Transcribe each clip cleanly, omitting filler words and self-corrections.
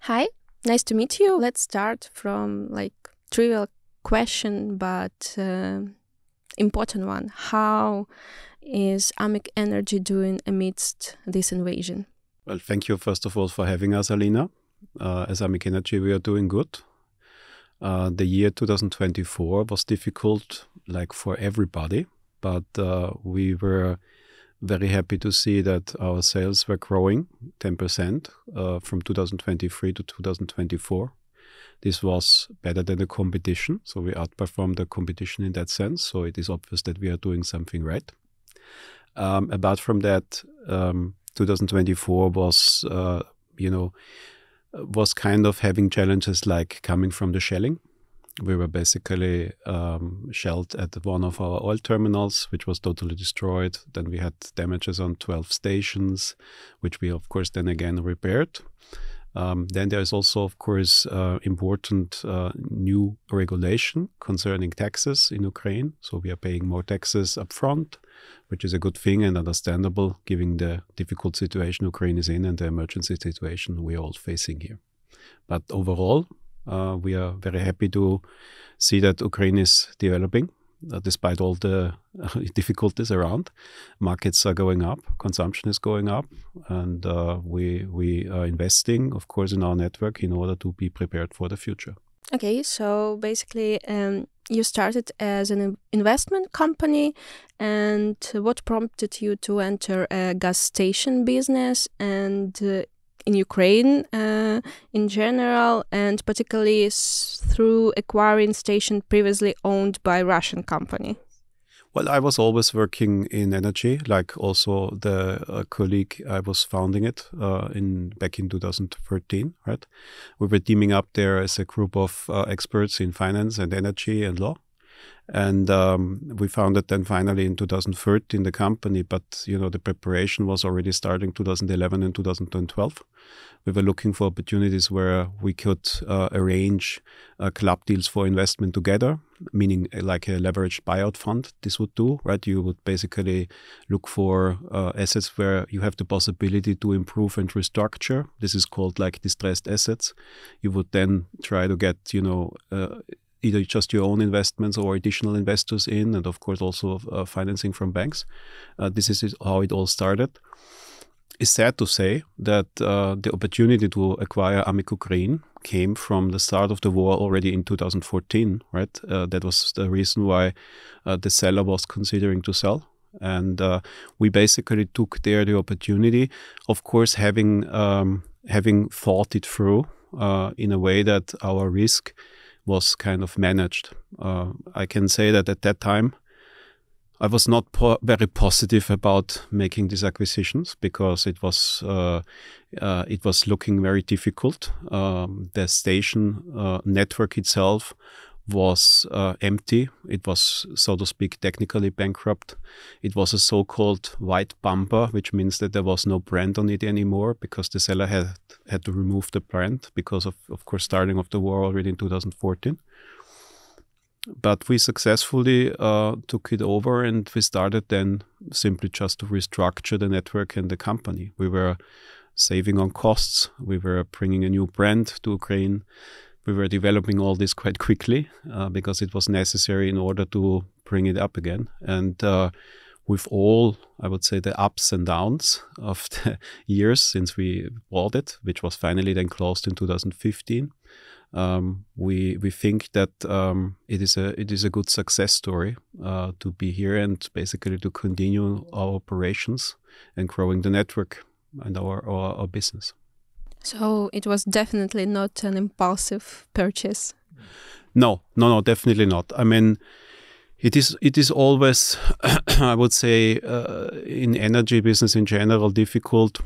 Hi, nice to meet you. Let's start from trivial question, but important one. How is AMIC ENERGY doing amidst this invasion? Well, thank you first of all for having us, Alina. As AMIC ENERGY, we are doing good. The year 2024 was difficult, for everybody, but we were very happy to see that our sales were growing 10% from 2023 to 2024. This was better than the competition, so we outperformed the competition in that sense. So it is obvious that we are doing something right. Apart from that, 2024 was, was kind of having challenges like coming from the shelling. We were basically shelled at one of our oil terminals, which was totally destroyed. Then we had damages on 12 stations, which we, of course, then again repaired. Then there is also, of course, important new regulation concerning taxes in Ukraine. So we are paying more taxes upfront, which is a good thing and understandable given the difficult situation Ukraine is in and the emergency situation we are all facing here. But overall, we are very happy to see that Ukraine is developing despite all the difficulties around. Markets are going up, consumption is going up, and we are investing, of course, in our network in order to be prepared for the future. Okay, so basically you started as an investment company, and what prompted you to enter a gas station business and in Ukraine in general, and particularly through acquiring station previously owned by Russian company? Well, I was always working in energy, like also the colleague I was founding it back in 2013, right? We were teaming up there as a group of experts in finance and energy and law. And we founded then finally in 2013 the company, but the preparation was already starting 2011 and 2012. We were looking for opportunities where we could arrange club deals for investment together, meaning like a leveraged buyout fund. This would do, right? You would basically look for assets where you have the possibility to improve and restructure. This is called like distressed assets. You would then try to get, either just your own investments or additional investors in, and of course also financing from banks. This is how it all started. It's sad to say that the opportunity to acquire AMIC Ukraine came from the start of the war already in 2014, right? That was the reason why the seller was considering to sell. And we basically took there the opportunity, of course, having thought it through in a way that our risk was kind of managed. I can say that at that time, I was not very positive about making these acquisitions because it was looking very difficult. The station network itself was empty. It was, so to speak, technically bankrupt. It was a so-called white bumper, which means that there was no brand on it anymore because the seller had to remove the brand because of course, starting of the war already in 2014. But we successfully took it over, and we started then simply just to restructure the network and the company. We were saving on costs. We were bringing a new brand to Ukraine. We were developing all this quite quickly because it was necessary in order to bring it up again. And with all, I would say, the ups and downs of the years since we bought it, which was finally then closed in 2015, we think that it is a good success story to be here and basically to continue our operations and growing the network and our business. So it was definitely not an impulsive purchase. No, definitely not. I mean, it is always, I would say, in energy business in general, difficult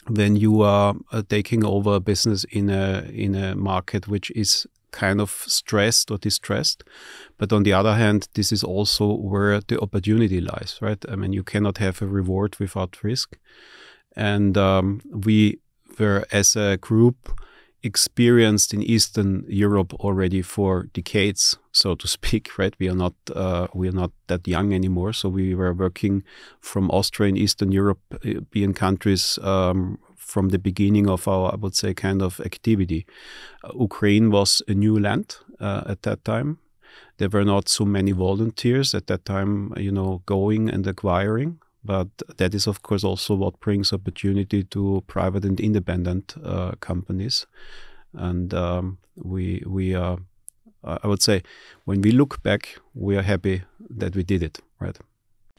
when you are taking over a business in a market which is kind of stressed or distressed. But on the other hand, this is also where the opportunity lies, right? I mean, you cannot have a reward without risk. And we were, as a group, experienced in Eastern Europe already for decades, so to speak, right? We are not that young anymore. So we were working from Austria in Eastern European countries from the beginning of our, I would say, kind of activity. Ukraine was a new land at that time. There were not so many volunteers at that time, going and acquiring. But that is, of course, also what brings opportunity to private and independent companies. And we are, I would say, when we look back, we are happy that we did it, right?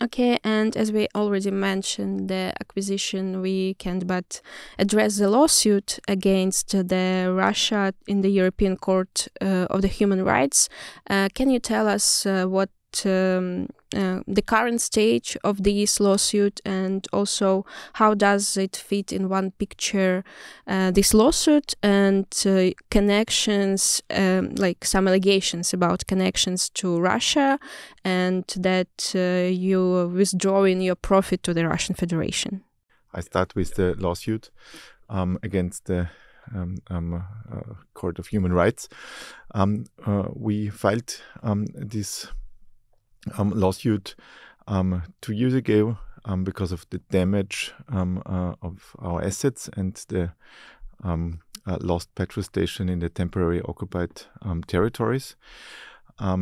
Okay, and as we already mentioned the acquisition, we can't but address the lawsuit against the Russia in the European Court of the Human Rights. Can you tell us what the current stage of this lawsuit, and also how does it fit in one picture, this lawsuit and connections, like some allegations about connections to Russia, and that you withdrawing your profit to the Russian Federation? I start with the lawsuit against the Court of Human Rights. We filed this lawsuit 2 years ago because of the damage of our assets and the lost petrol station in the temporary occupied territories.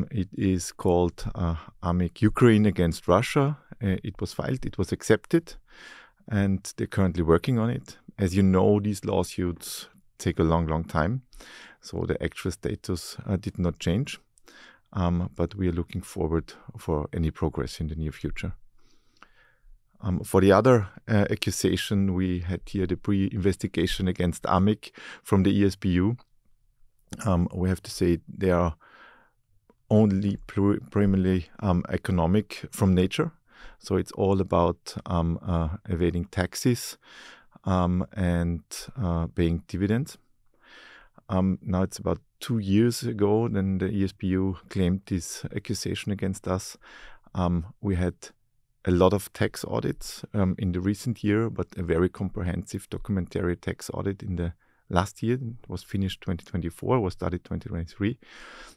It is called AMIC Ukraine against Russia. It was filed, it was accepted, and they're currently working on it. As you know, these lawsuits take a long time, so the actual status did not change. But we are looking forward for any progress in the near future. For the other accusation, we had here the pre-investigation against AMIC from the ESPU. We have to say they are only primarily economic from nature. So it's all about evading taxes and paying dividends. Now it's about 2 years ago, then the ESPU claimed this accusation against us. We had a lot of tax audits in the recent year, but a very comprehensive documentary tax audit in the last year. It was finished 2024, was started 2023.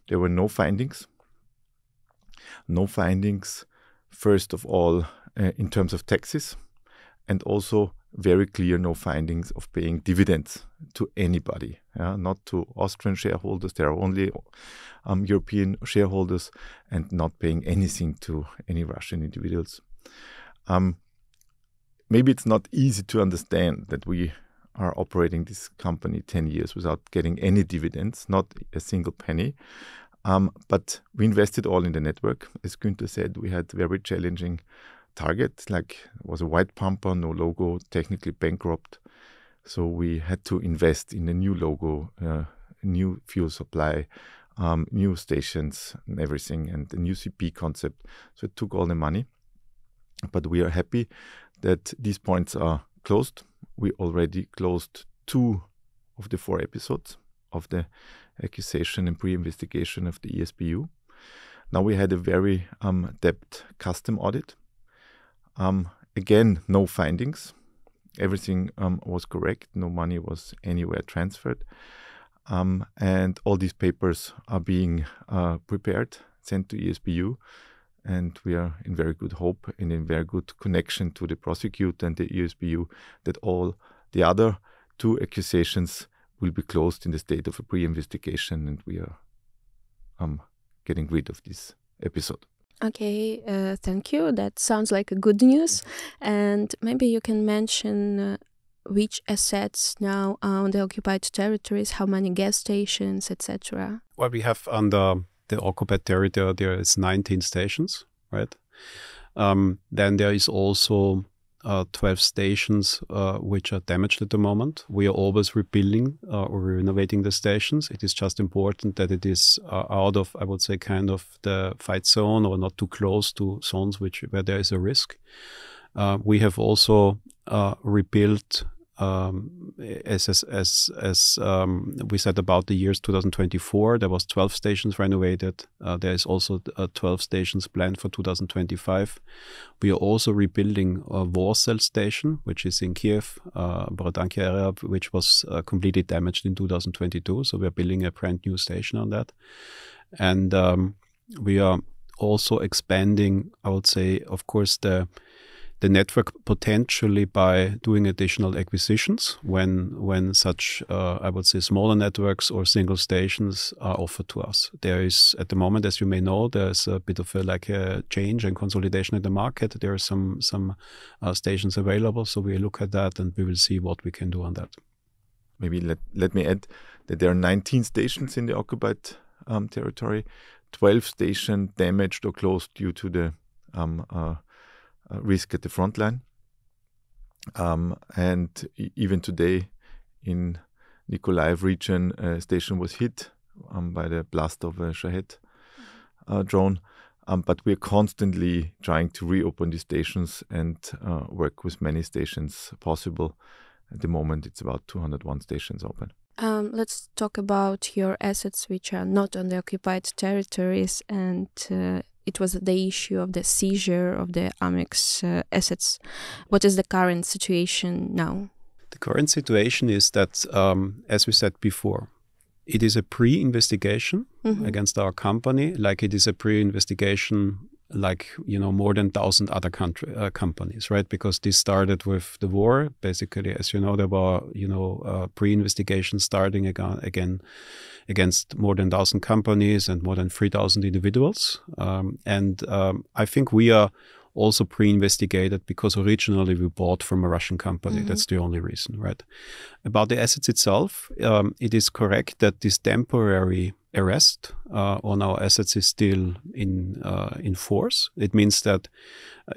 There were no findings. No findings, first of all, in terms of taxes, and also very clear no findings of paying dividends to anybody, not to Austrian shareholders. There are only European shareholders, and not paying anything to any Russian individuals. Maybe it's not easy to understand that we are operating this company 10 years without getting any dividends, not a single penny. But we invested all in the network. As Günther said, we had very challenging targets, like it was a white pumper, no logo, technically bankrupt. So we had to invest in a new logo, new fuel supply, new stations and everything, and a new CP concept. So it took all the money. But we are happy that these points are closed. We already closed 2 of the 4 episodes of the accusation and pre-investigation of the ESPU. Now we had a very depth custom audit. Again, no findings. Everything was correct. No money was anywhere transferred. And all these papers are being prepared, sent to ESPU. And we are in very good hope and in very good connection to the prosecutor and the ESPU that all the other 2 accusations will be closed in the state of a pre-investigation, and we are getting rid of this episode. Okay, thank you. That sounds like a good news. And maybe you can mention which assets now are on the occupied territories, how many gas stations, etc. Well, we have under the occupied territory, there is 19 stations, right? Then there is also 12 stations which are damaged at the moment. We are always rebuilding or renovating the stations. It is just important that it is out of, I would say, kind of the fight zone, or not too close to zones where there is a risk. We have also rebuilt, as we said about the years 2024, there was 12 stations renovated. There is also 12 stations planned for 2025. We are also rebuilding a Warsaw station, which is in Kiev, Brodanki area, which was completely damaged in 2022. So we are building a brand new station on that. And we are also expanding, I would say, of course, the the network potentially by doing additional acquisitions when such, I would say, smaller networks or single stations are offered to us. There is, at the moment, as you may know, there's a bit of a change and consolidation in the market. There are some stations available, so we look at that and we will see what we can do on that. Maybe let me add that there are 19 stations in the occupied territory, 12 stations damaged or closed due to the risk at the front line. And even today in Nikolaev region, a station was hit by the blast of a Shahed drone. But we're constantly trying to reopen these stations and work with many stations possible. At the moment, it's about 201 stations open. Let's talk about your assets which are not on the occupied territories, and it was the issue of the seizure of the AMIC's assets. What is the current situation now? The current situation is that, as we said before, it is a pre-investigation against our company, like it is a pre-investigation like, more than 1,000 other companies, right? Because this started with the war. Basically, as you know, there were, pre-investigations starting again against more than 1,000 companies and more than 3,000 individuals. And I think we are also pre-investigated because originally we bought from a Russian company. That's the only reason, right? About the assets itself, it is correct that this temporary arrest on our assets is still in force. It means that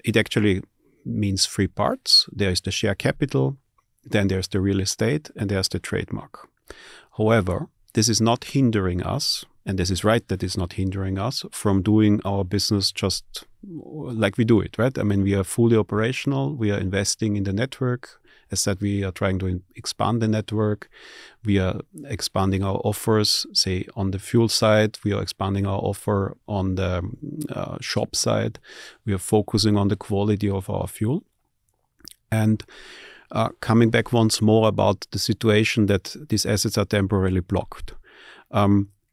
it actually means three parts. There is the share capital, then there's the real estate, and there's the trademark. However, this is not hindering us, and this is right that it's not hindering us from doing our business just like we do it, right? I mean, we are fully operational. We are investing in the network. As said, we are trying to expand the network. We are expanding our offers, say, on the fuel side. We are expanding our offer on the shop side. We are focusing on the quality of our fuel. And coming back once more about the situation that these assets are temporarily blocked.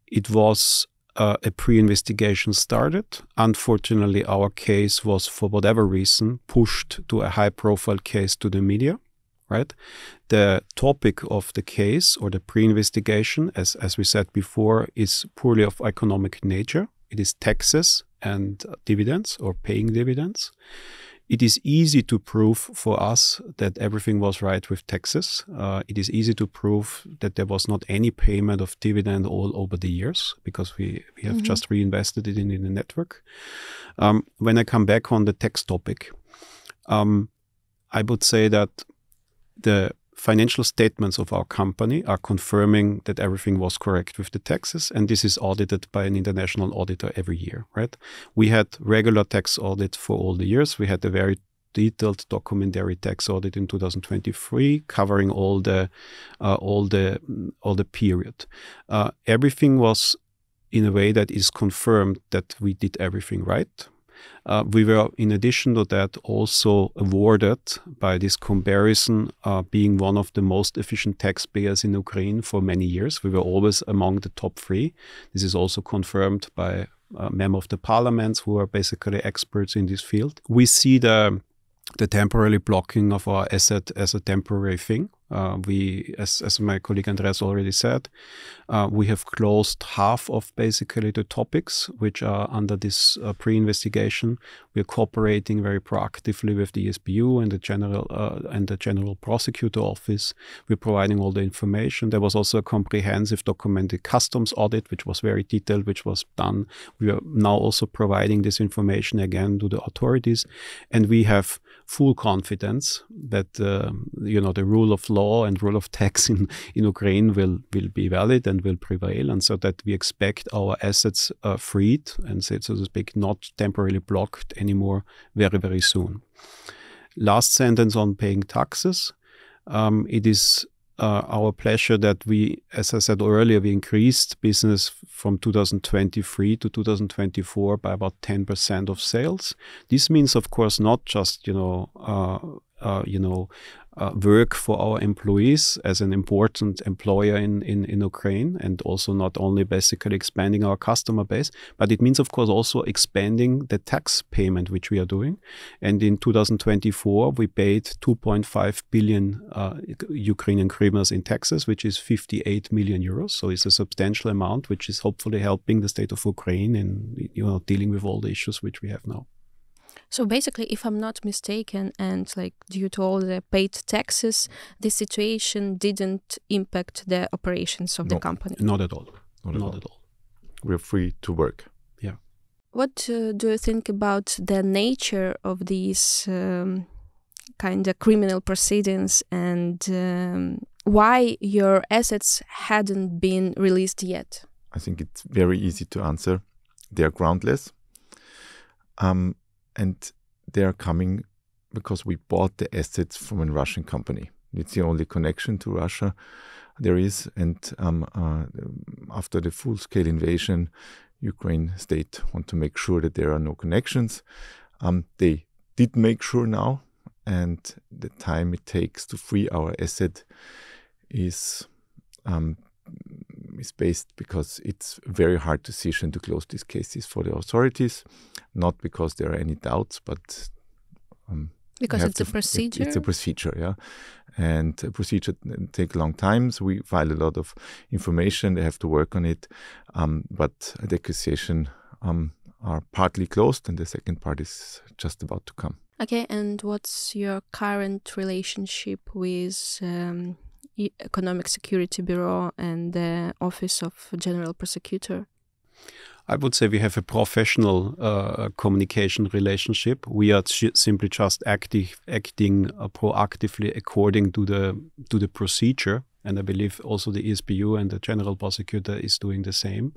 It was a pre-investigation started. Unfortunately, our case was, for whatever reason, pushed to a high-profile case to the media. Right? The topic of the case or the pre-investigation, as we said before, is purely of economic nature. It is taxes and dividends or paying dividends. It is easy to prove for us that everything was right with taxes. It is easy to prove that there was not any payment of dividend all over the years because we have just reinvested it in the network. When I come back on the tax topic, I would say that the financial statements of our company are confirming that everything was correct with the taxes, and this is audited by an international auditor every year, right? We had regular tax audit for all the years. We had a very detailed documentary tax audit in 2023 covering all the period. Everything was in a way that is confirmed that we did everything right. We were, in addition to that, also awarded by this comparison being one of the most efficient taxpayers in Ukraine for many years. We were always among the top three. This is also confirmed by members of the parliaments who are basically experts in this field. We see the temporary blocking of our asset as a temporary thing. We, as my colleague Andreas already said, we have closed half of basically the topics which are under this pre-investigation. We are cooperating very proactively with the ESPU and the General Prosecutor Office. We're providing all the information. There was also a comprehensive documented customs audit, which was very detailed, which was done. We are now also providing this information again to the authorities, and we have full confidence that the rule of law and rule of tax in Ukraine will be valid and will prevail, and so that we expect our assets freed and, so to speak, not temporarily blocked anymore very, very soon. Last sentence on paying taxes. It is our pleasure that we, as I said earlier, we increased business from 2023 to 2024 by about 10% of sales. This means, of course, not just work for our employees as an important employer in Ukraine, and also not only basically expanding our customer base, but it means, of course, also expanding the tax payment which we are doing. And in 2024, we paid 2.5 billion Ukrainian hryvnias in taxes, which is 58 million euros. So it's a substantial amount, which is hopefully helping the state of Ukraine in dealing with all the issues which we have now. So basically, if I'm not mistaken, and like due to all the paid taxes, this situation didn't impact the operations of the company? Not at all. Not at all. We're free to work. Yeah. What do you think about the nature of these kind of criminal proceedings, and why your assets hadn't been released yet? I think it's very easy to answer. They are groundless. And they are coming because we bought the assets from a Russian company. It's the only connection to Russia there is. And after the full-scale invasion, Ukraine state want to make sure that there are no connections. They did make sure now, and the time it takes to free our asset is based because it's a very hard decision to close these cases for the authorities, not because there are any doubts, but because it's a procedure. It's a procedure, yeah, and a procedure takes a long time. So we file a lot of information. They have to work on it, but the accusation are partly closed, and the second part is just about to come. Okay, and what's your current relationship with Economic Security Bureau and the Office of General Prosecutor? I would say we have a professional communication relationship. We are simply just acting proactively according to the procedure, and I believe also the ESPU and the General Prosecutor is doing the same.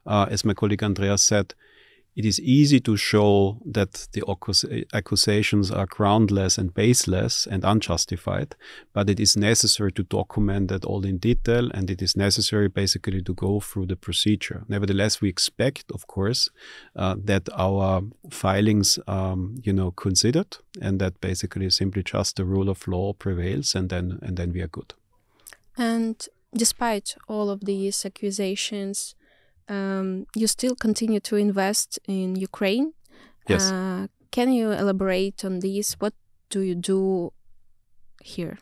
As my colleague Andreas said, it is easy to show that the accusations are groundless and baseless and unjustified, but it is necessary to document that all in detail, and it is necessary basically to go through the procedure. Nevertheless, we expect, of course, that our filings considered, and that basically simply just the rule of law prevails, and then we are good. And despite all of these accusations, you still continue to invest in Ukraine. Yes. Can you elaborate on this? What do you do here?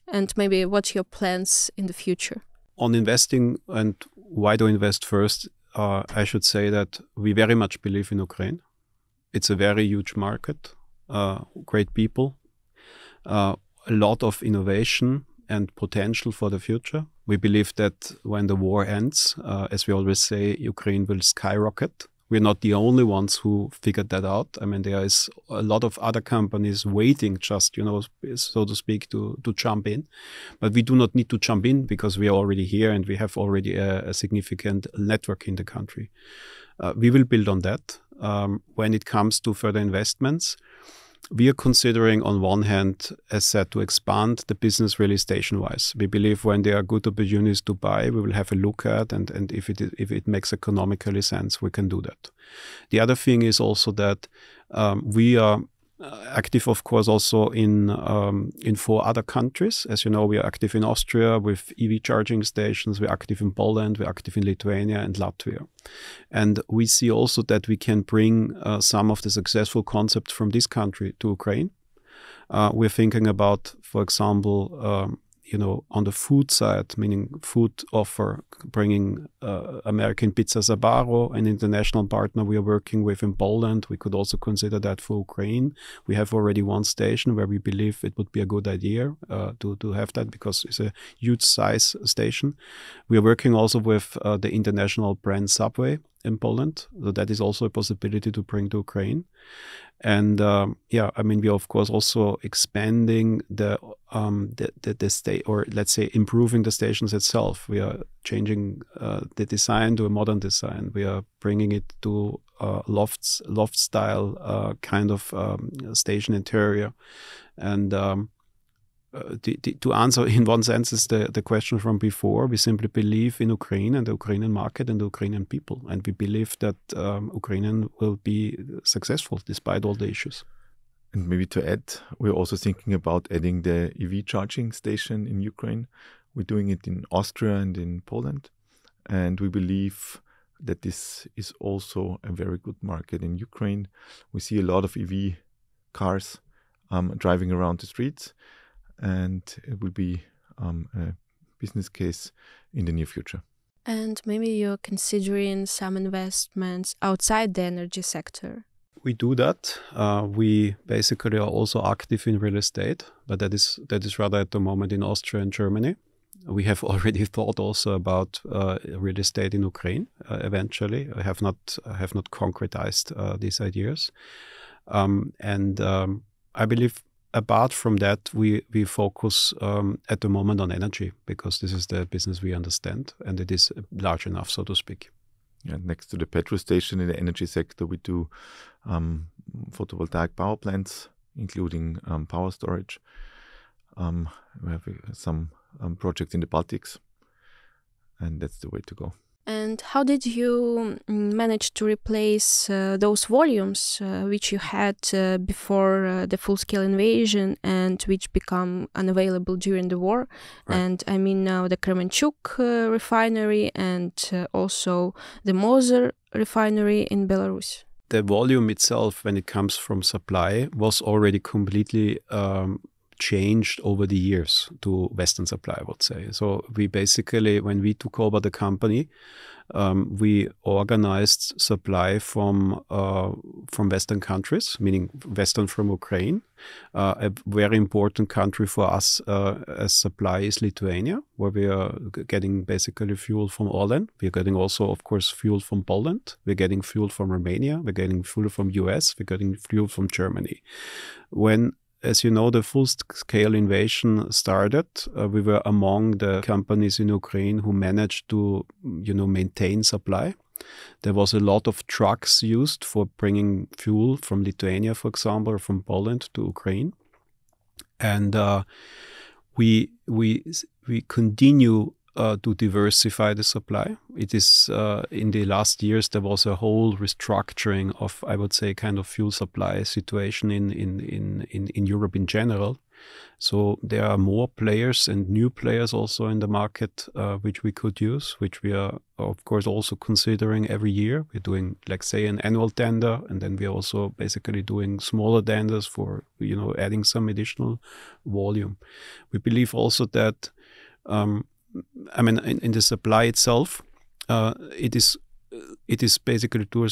And maybe what's your plans in the future? On investing and why to invest first, I should say that we very much believe in Ukraine. It's a very huge market, great people, a lot of innovation and potential for the future. We believe that when the war ends, as we always say, Ukraine will skyrocket. We're not the only ones who figured that out. I mean, there is a lot of other companies waiting just, so to speak, to jump in. But we do not need to jump in because we are already here and we have already a significant network in the country. We will build on that. When it comes to further investments, we are considering, on one hand, as said, to expand the business really station-wise. We believe when there are good opportunities to buy, we will have a look at, and if it makes economically sense, we can do that. The other thing is also that we are active, of course, also in 4 other countries. As you know, we are active in Austria with EV charging stations. We're active in Poland. We're active in Lithuania and Latvia. And we see also that we can bring some of the successful concepts from this country to Ukraine. We're thinking about, for example, on the food side, meaning food offer, bringing American Pizza Sabaro, an international partner we are working with in Poland. We could also consider that for Ukraine. We have already 1 station where we believe it would be a good idea to have that because it's a huge size station. We are working also with the international brand Subway in Poland. So that is also a possibility to bring to Ukraine. And we are of course also expanding the state, or let's say improving the stations itself. We are changing the design to a modern design. We are bringing it to loft style kind of station interior. And to answer in one sense is the question from before. We simply believe in Ukraine and the Ukrainian market and the Ukrainian people, and we believe that Ukrainian will be successful despite all the issues. And maybe to add, we're also thinking about adding the EV charging station in Ukraine. We're doing it in Austria and in Poland. And we believe that this is also a very good market in Ukraine. We see a lot of EV cars driving around the streets, and it will be a business case in the near future. And maybe you're considering some investments outside the energy sector. We do that. We basically are also active in real estate, but that is rather at the moment in Austria and Germany. We have already thought also about real estate in Ukraine eventually. I have not concretized these ideas. I believe apart from that, we focus at the moment on energy because this is the business we understand and it is large enough, so to speak. Yeah, next to the petrol station in the energy sector, we do photovoltaic power plants, including power storage. We have some projects in the Baltics, and that's the way to go. And how did you manage to replace those volumes which you had before the full-scale invasion and which become unavailable during the war? Right. And I mean now the Kremenchuk refinery and also the Moser refinery in Belarus. The volume itself, when it comes from supply, was already completely changed over the years to Western supply, I would say. So we basically, when we took over the company, we organized supply from Western countries, meaning Western from Ukraine. A very important country for us as supply is Lithuania, where we are getting basically fuel from Orlen. We're getting also, of course, fuel from Poland. We're getting fuel from Romania. We're getting fuel from US. We're getting fuel from Germany. When, as you know, the full-scale invasion started, we were among the companies in Ukraine who managed to, maintain supply. There was a lot of trucks used for bringing fuel from Lithuania, for example, or from Poland to Ukraine. And we continue to diversify the supply. It is in the last years there was a whole restructuring of, I would say, kind of fuel supply situation in Europe in general. So there are more players and new players also in the market which we could use, which we are of course also considering every year. We're doing, like say, an annual tender, and then we're also basically doing smaller tenders for adding some additional volume. We believe also that in the supply itself, it is basically to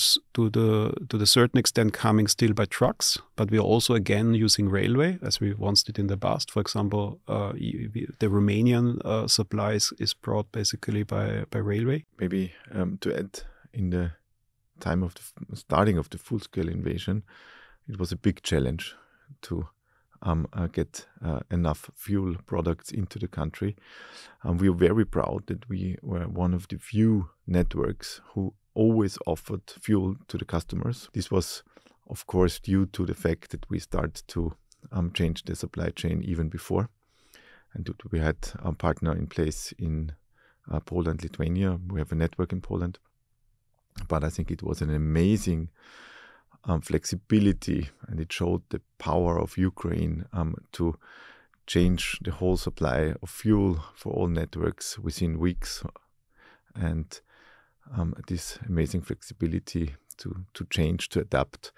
the certain extent coming still by trucks, but we are also again using railway as we once did in the past. For example, the Romanian supply is brought basically by railway. Maybe to add, in the time of the starting of the full-scale invasion, it was a big challenge to get enough fuel products into the country. We are very proud that we were one of the few networks who always offered fuel to the customers. This was, of course, due to the fact that we started to change the supply chain even before. And we had a partner in place in Poland, Lithuania. We have a network in Poland. But I think it was an amazing flexibility, and it showed the power of Ukraine to change the whole supply of fuel for all networks within weeks. And this amazing flexibility to change, to adapt,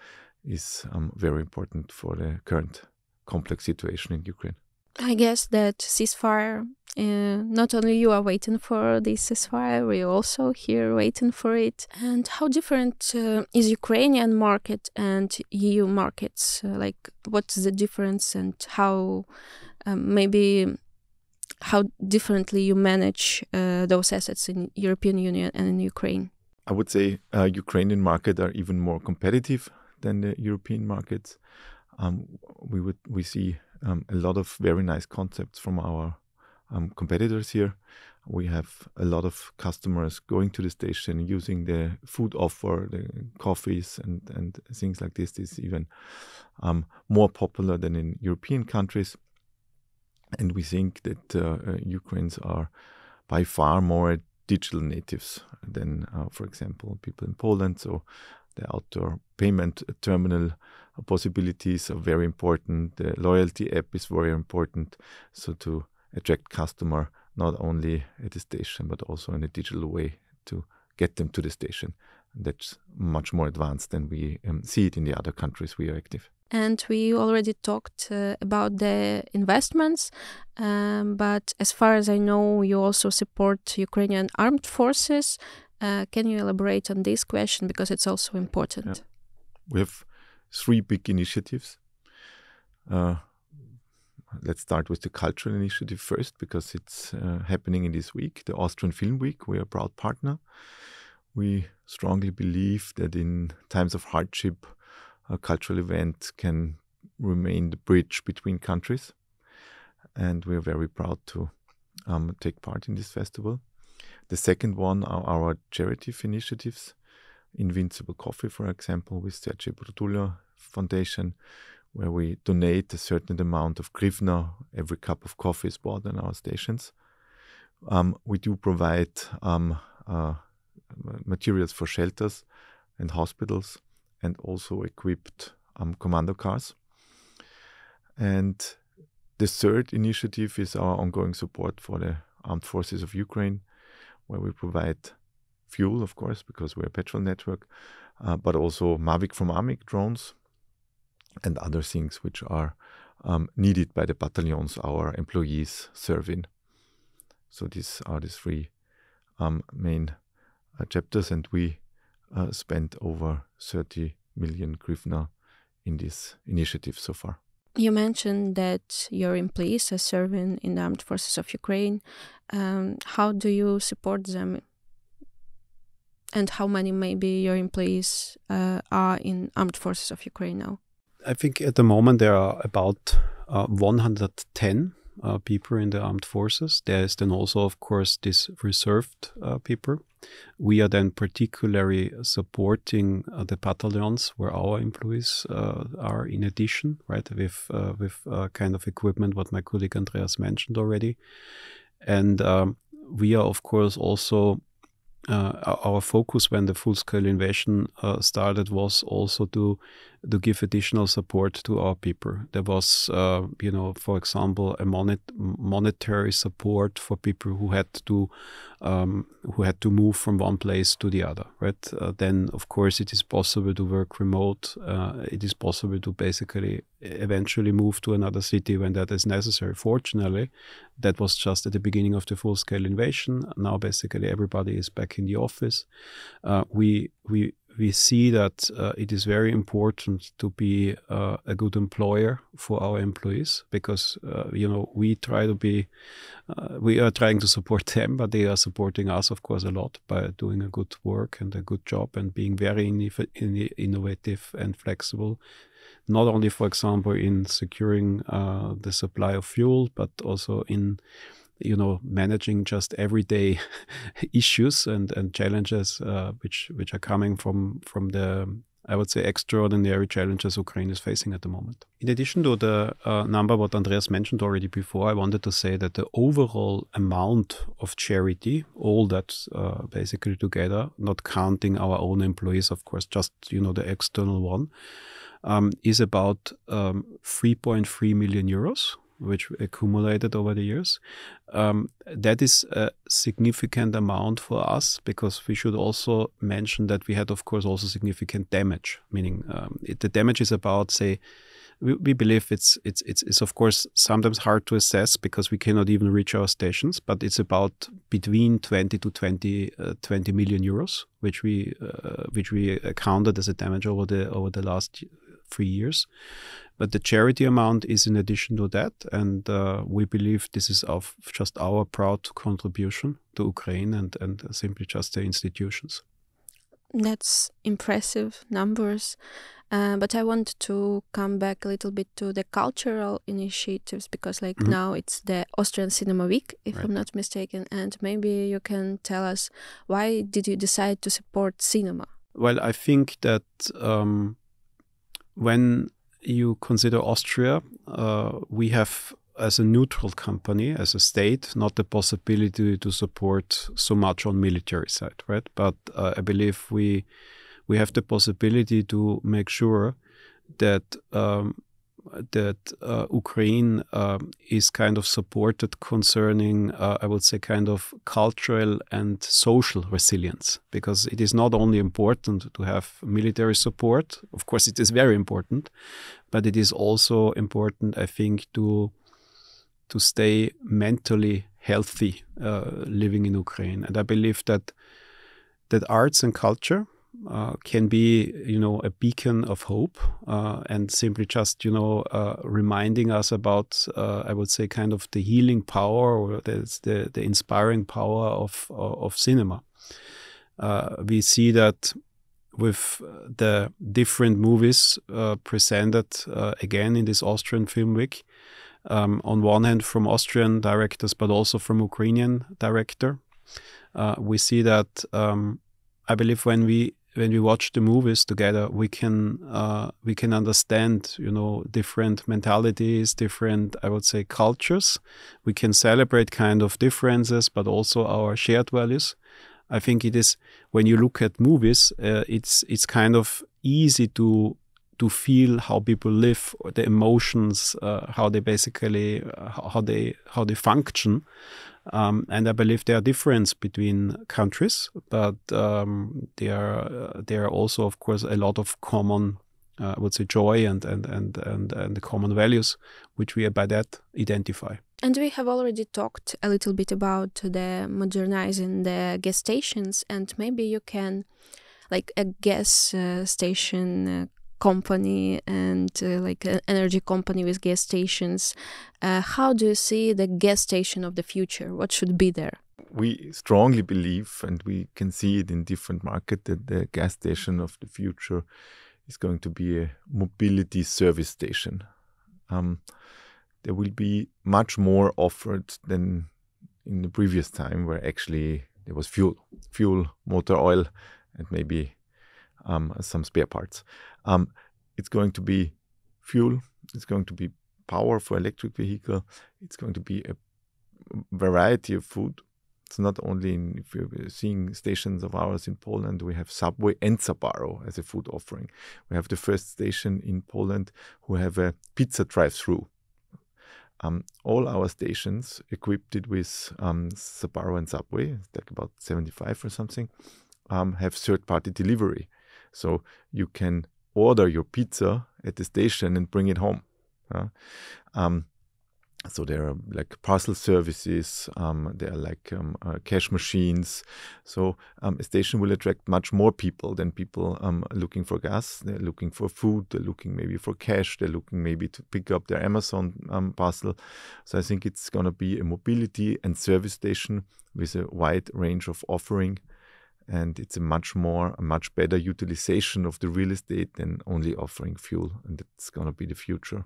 is very important for the current complex situation in Ukraine. I guess that ceasefire, not only you are waiting for this ceasefire, we're also here waiting for it. And how different is Ukrainian market and EU markets? What's the difference, and how how differently you manage those assets in European Union and in Ukraine? I would say Ukrainian markets are even more competitive than the European markets. We see a lot of very nice concepts from our competitors here. We have a lot of customers going to the station, using the food offer, the coffees and things like this. This is even more popular than in European countries. And we think that Ukrainians are by far more digital natives than, for example, people in Poland. So the outdoor payment terminal possibilities are very important. The loyalty app is very important. So to attract customer not only at the station but also in a digital way to get them to the station. That's much more advanced than we see it in the other countries we are active. And we already talked about the investments, but as far as I know, you also support Ukrainian armed forces. Can you elaborate on this question, because it's also important? Yeah. We have 3 big initiatives. Let's start with the cultural initiative first, because it's happening in this week, the Austrian Film Week. We are a proud partner. We strongly believe that in times of hardship, a cultural event can remain the bridge between countries. And we are very proud to take part in this festival. The second one are our charity initiatives. Invincible Coffee, for example, with Sergei Brutulio Foundation, where we donate a certain amount of hryvnia. Every cup of coffee is bought on our stations. We do provide materials for shelters and hospitals, and also equipped commando cars. And the third initiative is our ongoing support for the armed forces of Ukraine, where we provide fuel, of course, because we're a petrol network, but also Mavic from AMIC drones and other things which are needed by the battalions our employees serve in. So these are the 3 main chapters, and we spent over 30 million hryvnia in this initiative so far. You mentioned that your employees are serving in the armed forces of Ukraine. How do you support them? And how many maybe your employees are in armed forces of Ukraine now? I think at the moment there are about 110 people in the armed forces. There is then also, of course, this reserved people. We are then particularly supporting the battalions where our employees are in addition, right, with kind of equipment what my colleague Andreas mentioned already. And we are, of course, also our focus when the full-scale invasion started was also to give additional support to our people. There was, for example, a monetary support for people who had to move from one place to the other. Right? Then, of course, it is possible to work remote. It is possible to basically eventually move to another city when that is necessary. Fortunately, that was just at the beginning of the full-scale invasion. Now, basically, everybody is back in the office. We see that it is very important to be a good employer for our employees, because we are trying to support them, but they are supporting us, of course, a lot by doing a good work and a good job and being very innovative and flexible. Not only, for example, in securing the supply of fuel, but also in managing just everyday issues and challenges which are coming from the, I would say, extraordinary challenges Ukraine is facing at the moment. In addition to the number what Andreas mentioned already before, I wanted to say that the overall amount of charity, all that basically together, not counting our own employees, of course, just the external one, is about 3.3 million euros. Which accumulated over the years. That is a significant amount for us, because we should also mention that we had, of course, also significant damage. Meaning, the damage is about, say, we believe it's of course sometimes hard to assess because we cannot even reach our stations, but it's about between 20 to 20 million euros, which we counted as a damage over the last 3 years. But the charity amount is in addition to that, and we believe this is of just our proud contribution to Ukraine and simply just the institutions. That's impressive numbers. But I want to come back a little bit to the cultural initiatives, because now it's the Austrian Cinema Week, if I'm not mistaken, and maybe you can tell us, why did you decide to support cinema? Well, I think that when you consider Austria, we have, as a neutral company, as a state, not the possibility to support so much on military side, right? But I believe we have the possibility to make sure that Ukraine is kind of supported concerning, I would say, kind of cultural and social resilience, because it is not only important to have military support. Of course, it is very important, but it is also important, I think, to stay mentally healthy living in Ukraine. And I believe that arts and culture can be, a beacon of hope, and simply just, reminding us about, I would say, kind of the healing power or the inspiring power of cinema. We see that with the different movies presented again in this Austrian Film Week, on one hand from Austrian directors, but also from Ukrainian director, we see that I believe when we watch the movies together, we can understand, different mentalities, different, I would say, cultures. We can celebrate kind of differences, but also our shared values. I think it is, when you look at movies, it's kind of easy to feel how people live, or the emotions, how they basically how they function. And I believe there are differences between countries, but there are also, of course, a lot of common, I would say, joy and the common values, which we by that identify. And we have already talked a little bit about the modernizing the gas stations, and maybe you can, like a gas station company and like an energy company with gas stations, how do you see the gas station of the future? What should be there? We strongly believe, and we can see it in different markets, that the gas station of the future is going to be a mobility service station. There will be much more offered than in the previous time, where actually there was fuel, motor oil, and maybe some spare parts. It's going to be fuel, it's going to be power for electric vehicle, it's going to be a variety of food. It's not only if you're seeing stations of ours in Poland, we have Subway and Sbarro as a food offering. We have the first station in Poland who have a pizza drive-through. All our stations equipped it with Sbarro and Subway, like about 75 or something, have third-party delivery. So you can order your pizza at the station and bring it home. So there are like parcel services, there are like cash machines. So a station will attract much more people than people looking for gas. They're looking for food, they're looking maybe for cash, they're looking maybe to pick up their Amazon parcel. So I think it's going to be a mobility and service station with a wide range of offering. And it's a much better utilization of the real estate than only offering fuel. And that's going to be the future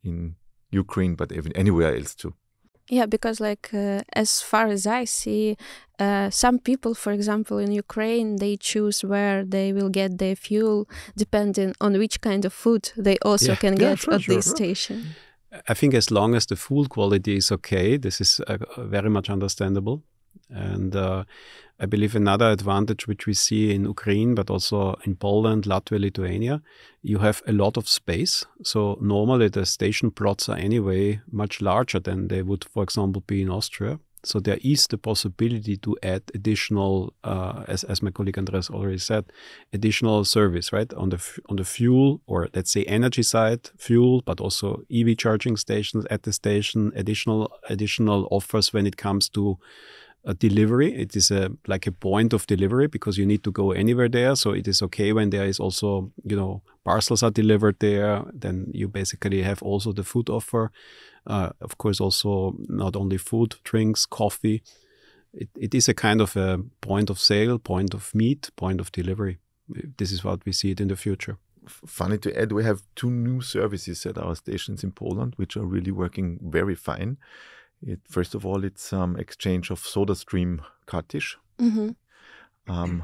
in Ukraine, but even anywhere else too. Yeah, because as far as I see, some people, for example, in Ukraine, they choose where they will get their fuel depending on which kind of food they also can get at this station. I think as long as the food quality is okay, this is very much understandable. And I believe another advantage which we see in Ukraine, but also in Poland, Latvia, Lithuania, you have a lot of space. So normally the station plots are anyway much larger than they would, for example, be in Austria. So there is the possibility to add additional, as my colleague Andreas already said, additional service, right? On the fuel, or let's say energy side, fuel, but also EV charging stations at the station, additional offers when it comes to delivery. It is like a point of delivery, because you need to go anywhere there. So it is okay when there is also, parcels are delivered there. Then you basically have also the food offer. Of course, also not only food, drinks, coffee. It is a kind of a point of sale, point of meet, point of delivery. This is what we see it in the future. Funny to add, we have 2 new services at our stations in Poland, which are really working very fine. First of all, it's exchange of SodaStream cartridge. Mm-hmm.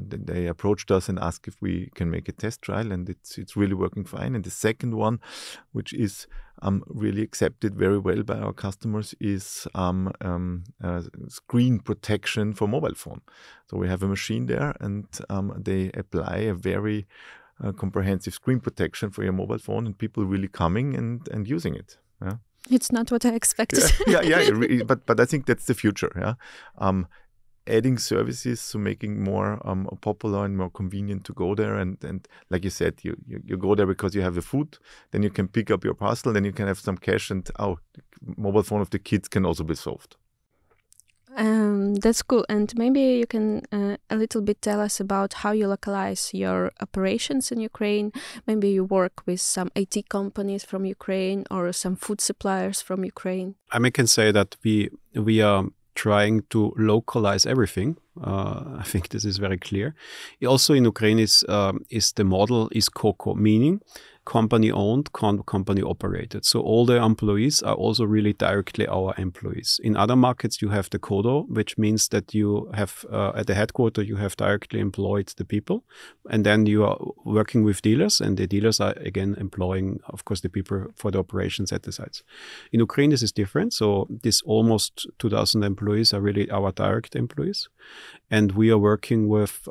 They approached us and asked if we can make a test trial, and it's really working fine. And the second one, which is really accepted very well by our customers, is screen protection for mobile phone. So we have a machine there, and they apply a very comprehensive screen protection for your mobile phone, and people really coming and using it. Yeah. It's not what I expected. But I think that's the future. Yeah. Adding services, so making more popular and more convenient to go there, and like you said, you go there because you have the food, then you can pick up your parcel, then you can have some cash, and the mobile phone of the kids can also be solved. That's cool. And maybe you can a little bit tell us about how you localize your operations in Ukraine. Maybe you work with some IT companies from Ukraine or some food suppliers from Ukraine. I can say that we are trying to localize everything. I think this is very clear. Also in Ukraine is the model is COCO, meaning company owned, company operated. So all the employees are also really directly our employees. In other markets, you have the CODO, which means that you have at the headquarters, you have directly employed the people. And then you are working with dealers, and the dealers are again employing, of course, the people for the operations at the sites. In Ukraine, this is different. So this almost 2,000 employees are really our direct employees. And we are working with,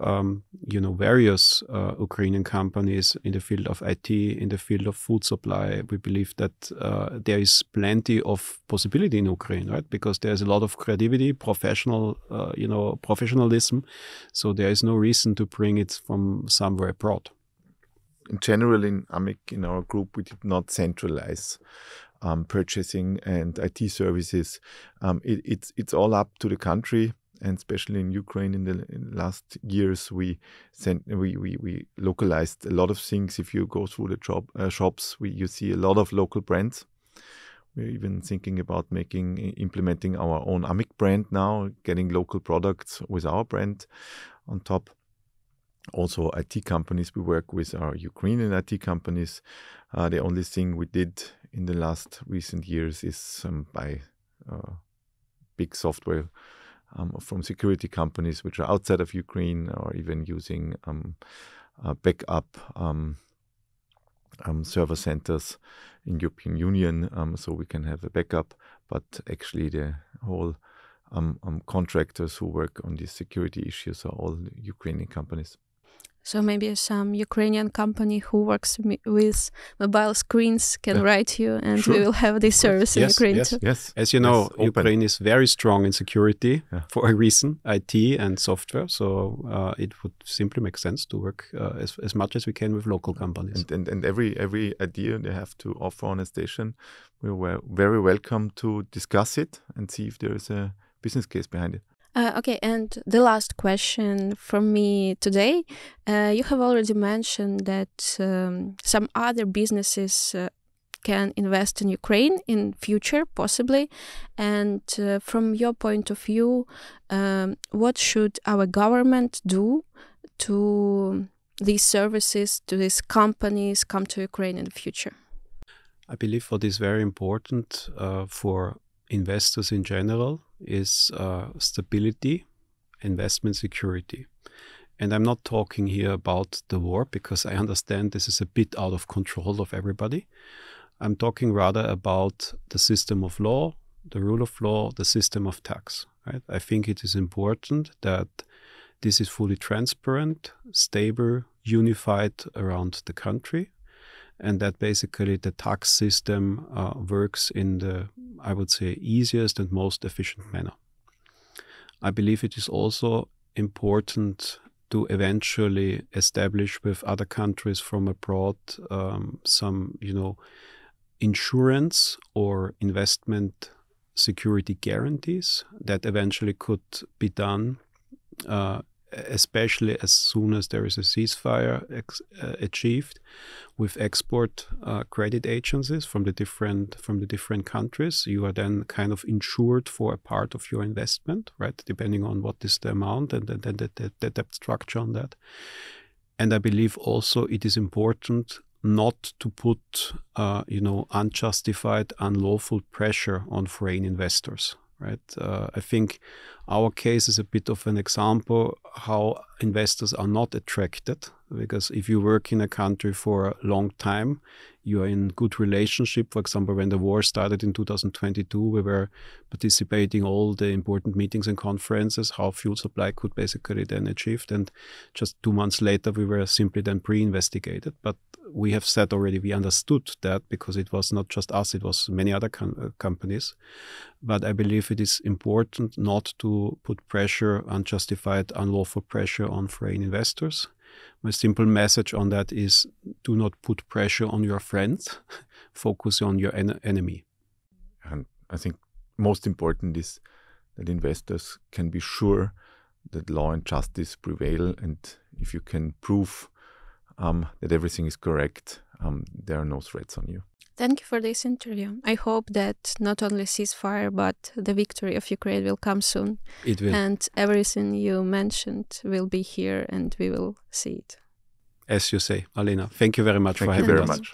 various Ukrainian companies in the field of IT, in the field of food supply. We believe that there is plenty of possibility in Ukraine, right? Because there's a lot of creativity, professionalism. So there is no reason to bring it from somewhere abroad. In general, in AMIC, in our group, we did not centralize purchasing and IT services. It's all up to the country. And especially in Ukraine, in the last years, we localized a lot of things. If you go through the shops, you see a lot of local brands. We're even thinking about implementing our own AMIC brand now, getting local products with our brand on top. Also, IT companies we work with are Ukrainian IT companies. The only thing we did in the last recent years is buy big software from security companies which are outside of Ukraine, or even using backup server centers in European Union, so we can have a backup. But actually, the whole contractors who work on these security issues are all Ukrainian companies. So maybe some Ukrainian company who works with mobile screens can write you, and we will have this service in Ukraine too. Yes. As you know, Ukraine is very strong in security for a reason, IT and software. So it would simply make sense to work as much as we can with local companies. And every idea they have to offer on a station, we were very welcome to discuss it and see if there is a business case behind it. Okay, and the last question from me today. You have already mentioned that some other businesses can invest in Ukraine in future, possibly. And from your point of view, what should our government do to these services, to these companies come to Ukraine in the future? I believe what is very important for investors in general is stability, investment security. And I'm not talking here about the war, because I understand this is a bit out of control of everybody. I'm talking rather about the system of law, the rule of law, the system of tax. Right? I think it is important that this is fully transparent, stable, unified around the country, and that basically the tax system works in the, I would say, easiest and most efficient manner. I believe it is also important to eventually establish with other countries from abroad some, insurance or investment security guarantees that eventually could be done, especially as soon as there is a ceasefire achieved, with export credit agencies from the different countries. You are then kind of insured for a part of your investment, right? Depending on what is the amount and then the debt structure on that. And I believe also it is important not to put, unjustified, unlawful pressure on foreign investors. Right. I think our case is a bit of an example how investors are not attracted, because if you work in a country for a long time, you are in good relationship. For example, when the war started in 2022, we were participating all the important meetings and conferences, how fuel supply could basically then achieved. And just 2 months later, we were simply then pre-investigated. But we have said already, we understood that because it was not just us, it was many other companies. But I believe it is important not to put pressure, unjustified, unlawful pressure on foreign investors. My simple message on that is, do not put pressure on your friends, focus on your enemy. And I think most important is that investors can be sure that law and justice prevail, and if you can prove that everything is correct, there are no threats on you. Thank you for this interview. I hope that not only ceasefire, but the victory of Ukraine will come soon. It will. And everything you mentioned will be here and we will see it. As you say, Alena, thank you very much for having us. Thank you very much.